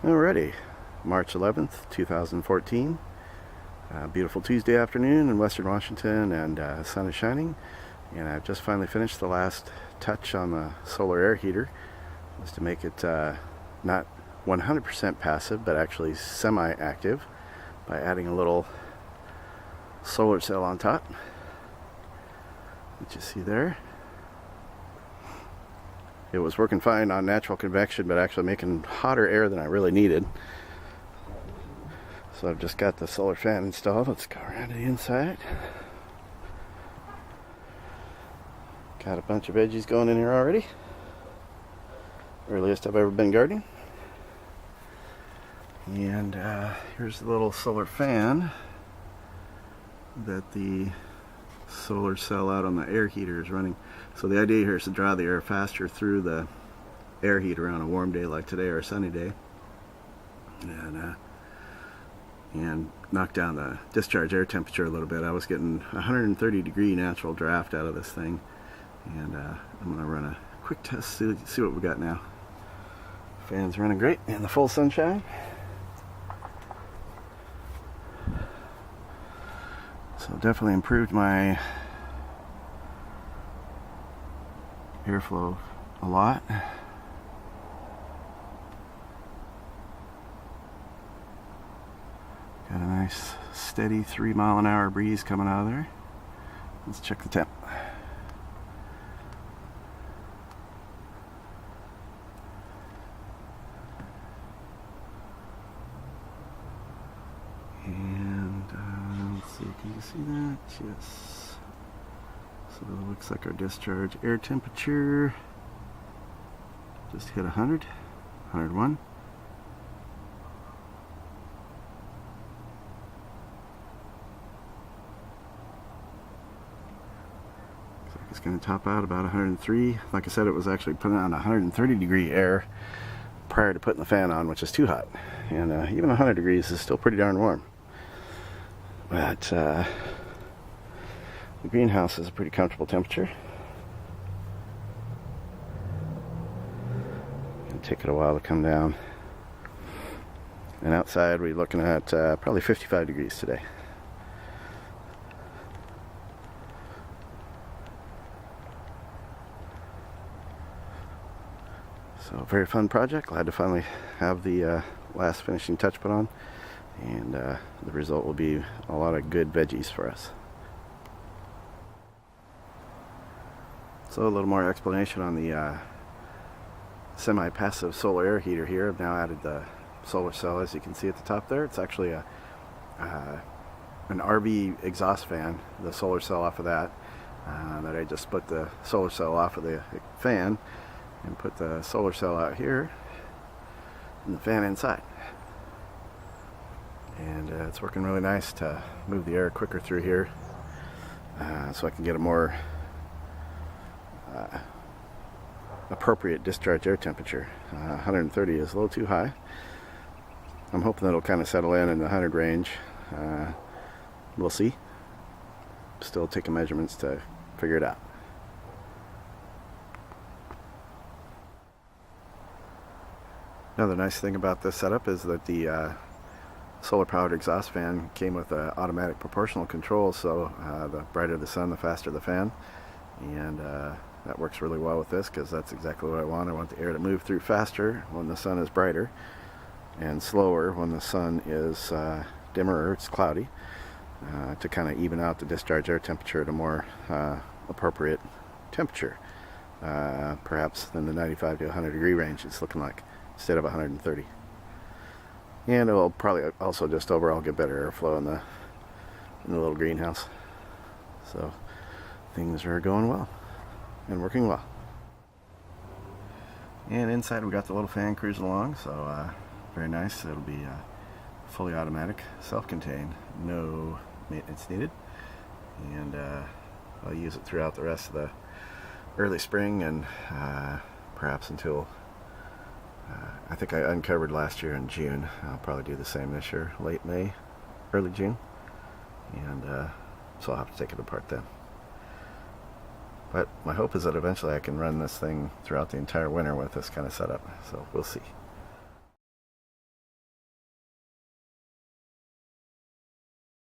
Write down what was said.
Alrighty, March 11th, 2014. Beautiful Tuesday afternoon in Western Washington, and sun is shining. And I've just finally finished the last touch on the solar air heater, just to make it not 100% passive, but actually semi-active, by adding a little solar cell on top, which you see there. It was working fine on natural convection, but actually making hotter air than I really needed. So I've just got the solar fan installed. Let's go around to the inside. Got a bunch of veggies going in here already. Earliest I've ever been gardening. And here's the little solar fan that the solar cell out on the air heater is running. So the idea here is to draw the air faster through the air heater on a warm day like today or a sunny day, and knock down the discharge air temperature a little bit. I was getting 130 degree natural draft out of this thing, and I'm going to run a quick test, see what we got now. Fan's running great in the full sunshine. So definitely improved my airflow a lot. Got a nice steady 3-mile-an-hour breeze coming out of there. Let's check the temp. And let's see, can you see that? Yes. So it looks like our discharge air temperature just hit 100, 101. Looks like it's going to top out about 103. Like I said, it was actually putting on 130 degree air prior to putting the fan on, which is too hot. And even 100 degrees is still pretty darn warm. But the greenhouse is a pretty comfortable temperature. It'll take it a while to come down. And outside we're looking at probably 55 degrees today. So very fun project. Glad to finally have the last finishing touch put on. And the result will be a lot of good veggies for us. So a little more explanation on the semi-passive solar air heater here. I've now added the solar cell, as you can see at the top there. It's actually an RV exhaust fan, the solar cell off of that. That I just split the solar cell off of the fan and put the solar cell out here and the fan inside. And it's working really nice to move the air quicker through here, so I can get a more appropriate discharge air temperature. 130 is a little too high. I'm hoping that it'll kind of settle in the 100 range. We'll see. Still taking measurements to figure it out. Another nice thing about this setup is that the solar powered exhaust fan came with automatic proportional control, so the brighter the sun, the faster the fan. And that works really well with this, because that's exactly what I want. I want the air to move through faster when the sun is brighter, and slower when the sun is dimmer or it's cloudy, to kind of even out the discharge air temperature at a more appropriate temperature, perhaps than the 95 to 100 degree range it's looking like, instead of 130. And it will probably also just overall get better airflow in the little greenhouse. So things are going well and working well. And inside we got the little fan cruising along, so very nice. It'll be fully automatic, self-contained, no maintenance needed. And I'll use it throughout the rest of the early spring, and perhaps until I think I uncovered last year in June. I'll probably do the same this year, late May, early June. And so I'll have to take it apart then. But my hope is that eventually I can run this thing throughout the entire winter with this kind of setup. So we'll see.